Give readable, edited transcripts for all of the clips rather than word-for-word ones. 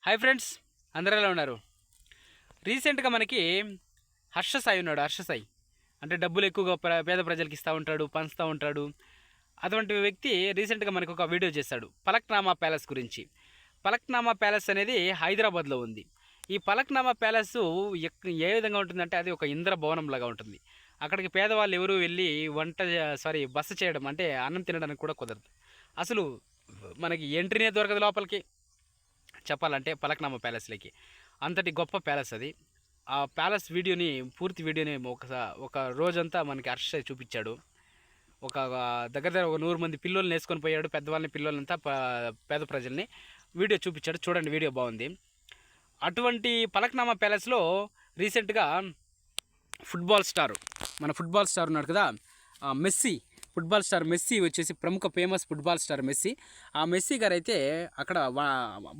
Hi friends, అందరూ ఎలా ఉన్నారు? రీసెంట్గా మనకి హర్ష సాయి ఉన్నాడు. హర్ష సాయి అంటే డబ్బులు ఎక్కువగా పేద ప్రజలకు ఇస్తూ ఉంటాడు, పంచుతూ ఉంటాడు. అటువంటి వ్యక్తి రీసెంట్గా మనకు ఒక వీడియో చేశాడు పలక్నామా ప్యాలెస్ గురించి. పలక్నామా ప్యాలెస్ అనేది హైదరాబాద్లో ఉంది. ఈ పలక్నామా ప్యాలెస్ ఏ విధంగా ఉంటుందంటే అది ఒక ఇంద్ర భవనం లాగా ఉంటుంది. అక్కడికి పేదవాళ్ళు ఎవరు వెళ్ళి బస చేయడం అంటే అన్నం తినడానికి కూడా కుదరదు. అసలు మనకి ఎంట్రీనే దొరకదు లోపలికి చెప్పాలంటే పలక్నామా ప్యాలెస్లోకి. అంతటి గొప్ప ప్యాలెస్ అది. ఆ ప్యాలెస్ వీడియోని పూర్తి వీడియోని ఒక రోజంతా మనకి హర్ష చూపించాడు. ఒక దగ్గర దగ్గర ఒక 100 మంది పిల్లల్ని వేసుకొని పోయాడు, పెద్దవాళ్ళని పిల్లలంతా పేద ప్రజల్ని వీడియో చూపించాడు. చూడండి, వీడియో బాగుంది. అటువంటి పలక్నామా ప్యాలెస్లో రీసెంట్గా ఫుట్బాల్ స్టార్ ఉన్నాడు కదా, మెస్సీ. ఫుట్బాల్ స్టార్ మెస్సీ వచ్చేసి ప్రముఖ ఫేమస్ ఫుట్బాల్ స్టార్ మెస్సీ. ఆ మెస్సీ గారు అయితే అక్కడ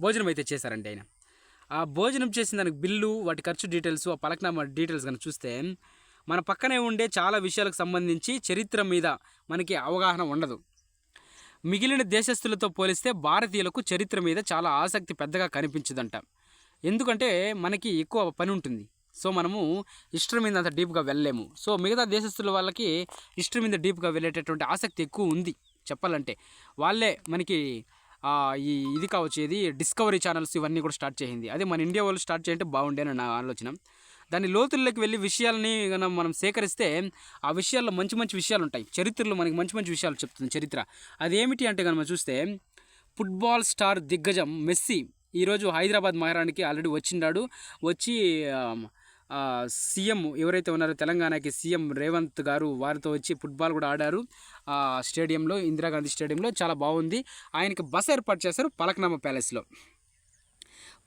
భోజనం అయితే చేశారండి. ఆయన ఆ భోజనం చేసిన దానికి బిల్లు, వాటి ఖర్చు డీటెయిల్స్, ఆ పలక్నామా డీటెయిల్స్ కనుక చూస్తే మన పక్కనే ఉండే చాలా విషయాలకు సంబంధించి చరిత్ర మీద మనకి అవగాహన ఉండదు. మిగిలిన దేశస్తులతో పోలిస్తే భారతీయులకు చరిత్ర మీద చాలా ఆసక్తి పెద్దగా కనిపించదంట. ఎందుకంటే మనకి ఎక్కువ పని ఉంటుంది. సో మనము హిస్టరీ మీద అంత డీప్గా వెళ్ళలేము. సో మిగతా దేశస్తుల వాళ్ళకి హిస్టరీ మీద డీప్గా వెళ్ళేటటువంటి ఆసక్తి ఎక్కువ ఉంది. చెప్పాలంటే వాళ్ళే మనకి ఇది కావచ్చు, ఇది డిస్కవరీ ఛానల్స్ ఇవన్నీ కూడా స్టార్ట్ చేయింది. అదే మన ఇండియా వాళ్ళు స్టార్ట్ చేయంటే బాగుండేనని నా ఆలోచన. దాని లోతుల్లోకి వెళ్ళి విషయాలని మనం సేకరిస్తే ఆ విషయాల్లో మంచి మంచి విషయాలు ఉంటాయి. చరిత్రలో మనకి మంచి మంచి విషయాలు చెప్తుంది చరిత్ర. అదేమిటి అంటే కనుక చూస్తే ఫుట్బాల్ స్టార్ దిగ్గజం మెస్సీ ఈరోజు హైదరాబాద్ నగరానికి ఆల్రెడీ వచ్చి సీఎం ఎవరైతే ఉన్నారో తెలంగాణకి సీఎం రేవంత్ గారు వారితో వచ్చి ఫుట్బాల్ కూడా ఆడారు. స్టేడియంలో, ఇందిరాగాంధీ స్టేడియంలో చాలా బాగుంది. ఆయనకి బస ఏర్పాటు చేశారు పలక్నామా ప్యాలెస్లో.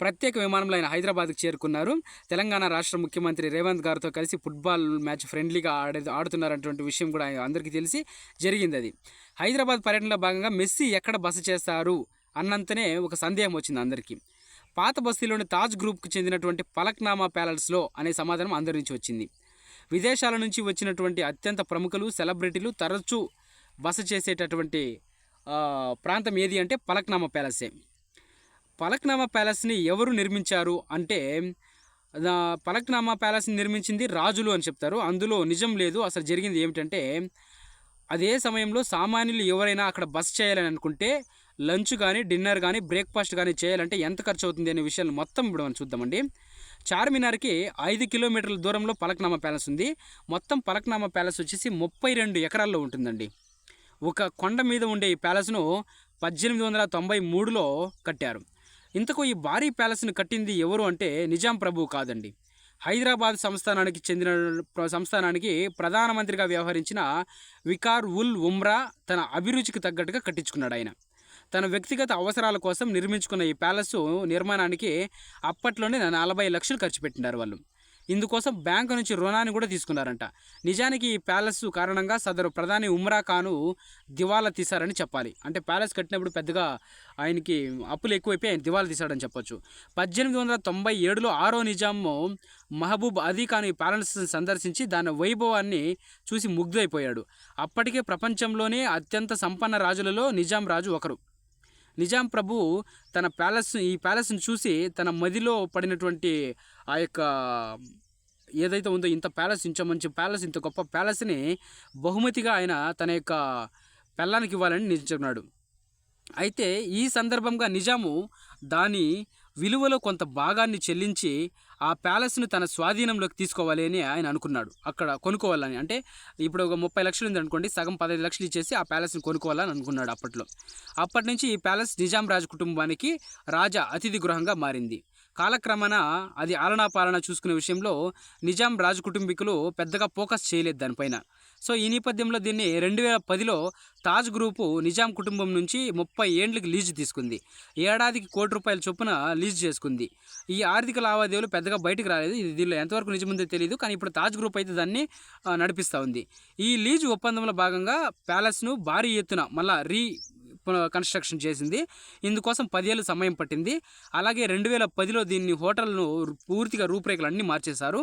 ప్రత్యేక విమానంలో ఆయన హైదరాబాద్కి చేరుకున్నారు. తెలంగాణ రాష్ట్ర ముఖ్యమంత్రి రేవంత్ గారితో కలిసి ఫుట్బాల్ మ్యాచ్ ఫ్రెండ్లీగా ఆడుతున్నారన్నటువంటి విషయం కూడా అందరికీ తెలిసి జరిగింది. అది హైదరాబాద్ పర్యటనలో భాగంగా మెస్సీ ఎక్కడ బస చేస్తారు అన్నంతనే ఒక సందేహం వచ్చింది అందరికీ. పాత బస్తీలోని తాజ్ గ్రూప్కి చెందినటువంటి పలక్నామా ప్యాలెస్లో అనే సమాధానం అందరి నుంచి వచ్చింది. విదేశాల నుంచి వచ్చినటువంటి అత్యంత ప్రముఖులు, సెలబ్రిటీలు తరచూ బస చేసేటటువంటి ప్రాంతం ఏది అంటే పలక్నామా ప్యాలెసే. పలక్నామా ప్యాలెస్ని ఎవరు నిర్మించారు అంటే పలక్నామా ప్యాలెస్ని నిర్మించింది రాజులు అని చెప్తారు. అందులో నిజం లేదు. అసలు జరిగింది ఏమిటంటే అదే సమయంలో సామాన్యులు ఎవరైనా అక్కడ బస చేయాలని అనుకుంటే లంచ్ కానీ, డిన్నర్ కానీ, బ్రేక్ఫాస్ట్ కానీ చేయాలంటే ఎంత ఖర్చు అవుతుంది అనే విషయాలు మొత్తం ఇప్పుడు మనం చూద్దామండి. చార్మినార్కి 5 కిలోమీటర్ల దూరంలో పలక్నామా ప్యాలెస్ ఉంది. మొత్తం పలక్నామా ప్యాలెస్ వచ్చేసి 32 ఎకరాల్లో ఉంటుందండి. ఒక కొండ మీద ఉండే ఈ ప్యాలెస్ను 1893లో కట్టారు. ఇంతకు ఈ భారీ ప్యాలెస్ను కట్టింది ఎవరు అంటే నిజాం ప్రభువు కాదండి. హైదరాబాద్ సంస్థానానికి ప్రధానమంత్రిగా వ్యవహరించిన వికార్ ఉల్ ఉమ్రా తన అభిరుచికి తగ్గట్టుగా కట్టించుకున్నాడు. ఆయన తన వ్యక్తిగత అవసరాల కోసం నిర్మించుకున్న ఈ ప్యాలెస్ నిర్మాణానికి అప్పట్లోనే 40 లక్షలు ఖర్చు పెట్టినారు వాళ్ళు. ఇందుకోసం బ్యాంకు నుంచి రుణాన్ని కూడా తీసుకున్నారంట. నిజానికి ఈ ప్యాలెస్ కారణంగా సదరు ప్రధాని ఉమ్రా ఖాను దివాలా తీశారని చెప్పాలి. అంటే ప్యాలెస్ కట్టినప్పుడు పెద్దగా ఆయనకి అప్పులు ఎక్కువైపోయి ఆయన దివాలా తీశాడని చెప్పొచ్చు. 1897లో 6వ నిజాం మహబూబ్ అలీ ఖాన్ ఈ ప్యాలెస్ సందర్శించి దాని వైభవాన్ని చూసి ముగ్ధైపోయాడు. అప్పటికే ప్రపంచంలోనే అత్యంత సంపన్న రాజులలో నిజాం రాజు ఒకరు. నిజాం ప్రభు ఈ ప్యాలెస్ని చూసి తన మదిలో పడినటువంటి ఆ యొక్క ఏదైతే ఉందో ఇంత మంచి ప్యాలెస్, ఇంత గొప్ప ప్యాలెస్ని బహుమతిగా ఆయన తన యొక్క పెళ్ళానికి ఇవ్వాలని నిశ్చయించుకున్నాడు. అయితే ఈ సందర్భంగా నిజాము దాని విలువలో కొంత భాగాన్ని చెల్లించి ఆ ప్యాలెస్ను తన స్వాధీనంలోకి తీసుకోవాలి అని ఆయన అనుకున్నాడు. అక్కడ కొనుక్కోవాలని, అంటే ఇప్పుడు ఒక 30 లక్షలు ఉంది అనుకోండి, సగం 15 లక్షలు ఇచ్చేసి ఆ ప్యాలెస్ని కొనుక్కోవాలని అనుకున్నాడు అప్పట్లో. అప్పటి నుంచి ఈ ప్యాలెస్ నిజాం రాజు కుటుంబానికి రాజా అతిథి గృహంగా మారింది. కాలక్రమేణా అది ఆలనా పాలన చూసుకునే విషయంలో నిజాం రాజు కుటుంబీకులు పెద్దగా ఫోకస్ చేయలేదు దానిపైన. సో ఈ నేపథ్యంలో దీన్ని 2010లో తాజ్ గ్రూపు నిజాం కుటుంబం నుంచి 30 ఏండ్లకి లీజు తీసుకుంది. ఏడాదికి ₹1,00,00,000 చొప్పున లీజు చేసుకుంది. ఈ ఆర్థిక లావాదేవీలు పెద్దగా బయటకు రాలేదు. ఇది దీనిలో ఎంతవరకు నిజముందో తెలియదు, కానీ ఇప్పుడు తాజ్ గ్రూప్ అయితే దాన్ని నడిపిస్తూ ఉంది. ఈ లీజు ఒప్పందంలో భాగంగా ప్యాలెస్ను భారీ ఎత్తున మళ్ళీ కన్స్ట్రక్షన్ చేసింది. ఇందుకోసం 10 ఏళ్ళు సమయం పట్టింది. అలాగే 2010లో దీన్ని హోటల్ను పూర్తిగా రూపురేఖలు అన్నీ మార్చేశారు.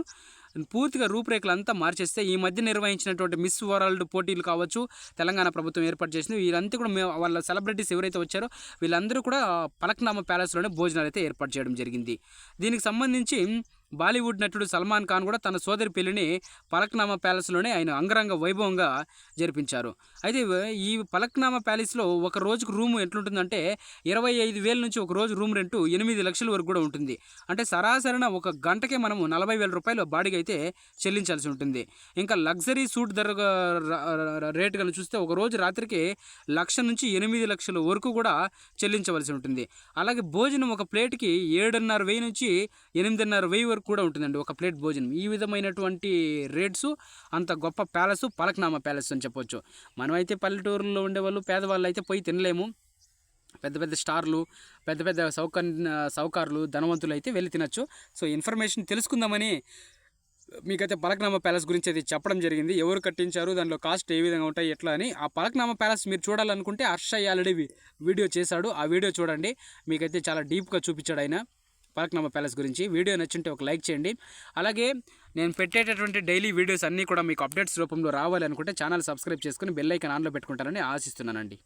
పూర్తిగా రూపురేఖలు అంతా మార్చేస్తే ఈ మధ్య నిర్వహించినటువంటి మిస్ వరల్డ్ పోటీలు కావచ్చు, తెలంగాణ ప్రభుత్వం ఏర్పాటు చేసింది, వీళ్ళంతా కూడా వాళ్ళ సెలబ్రిటీస్ ఎవరైతే వచ్చారో వీళ్ళందరూ కూడా పలక్నామా ప్యాలెస్లోనే భోజనాలు అయితే ఏర్పాటు చేయడం జరిగింది. దీనికి సంబంధించి బాలీవుడ్ నటుడు సల్మాన్ ఖాన్ కూడా తన సోదరి పెళ్లిని పలక్నామా ప్యాలెస్లోనే ఆయన అంగరంగ వైభవంగా జరిపించారు. అయితే ఈ పలక్నామా ప్యాలెస్లో ఒక రోజుకు రూమ్ ఎట్లుంటుందంటే 25,000 నుంచి ఒక రోజు రూమ్ రెంటు 8 లక్షల వరకు కూడా ఉంటుంది. అంటే సరాసరిన ఒక గంటకే మనము 40,000 రూపాయలు బాడీకి అయితే చెల్లించాల్సి ఉంటుంది. ఇంకా లగ్జరీ సూట్ ధర రేటు కనుక చూస్తే ఒక రోజు రాత్రికి 1,00,000 నుంచి 8 లక్షల వరకు కూడా చెల్లించవలసి ఉంటుంది. అలాగే భోజనం ఒక ప్లేట్కి 7,500 నుంచి 8,500 వరకు కూడా ఉంటుందండి ఒక ప్లేట్ భోజనం. ఈ విధమైనటువంటి రేట్స్, అంత గొప్ప ప్యాలెస్ పలక్నామా ప్యాలెస్ అని చెప్పొచ్చు. మనమైతే పల్లెటూరులో ఉండేవాళ్ళు పేదవాళ్ళు అయితే పోయి తినలేము. పెద్ద పెద్ద స్టార్లు, పెద్ద పెద్ద సౌకారులు, ధనవంతులు అయితే వెళ్ళి తినచ్చు. సో ఇన్ఫర్మేషన్ తెలుసుకుందామని మీకైతే పలక్నామా ప్యాలెస్ గురించి అయితే చెప్పడం జరిగింది. ఎవరు కట్టించారు, దానిలో కాస్ట్ ఏ విధంగా ఉంటాయి, ఎట్లా అని. ఆ పలక్నామా ప్యాలెస్ మీరు చూడాలనుకుంటే హర్ష ఆల్రెడీ వీడియో చేశాడు, ఆ వీడియో చూడండి. మీకైతే చాలా డీప్గా చూపించాడు ఆయన పలక్నామా ప్యాలెస్ గురించి. వీడియో నచ్చుంటే ఒక లైక్ చేయండి. అలాగే నేను పెట్టేటటువంటి డైలీ వీడియోస్ అన్నీ కూడా మీకు అప్డేట్స్ రూపంలో రావాలి అనుకుంటే ఛానల్ సబ్స్క్రైబ్ చేసుకుని బెల్ ఐకాన్ ఆన్లో పెట్టుకుంటారని ఆశిస్తున్నానండి.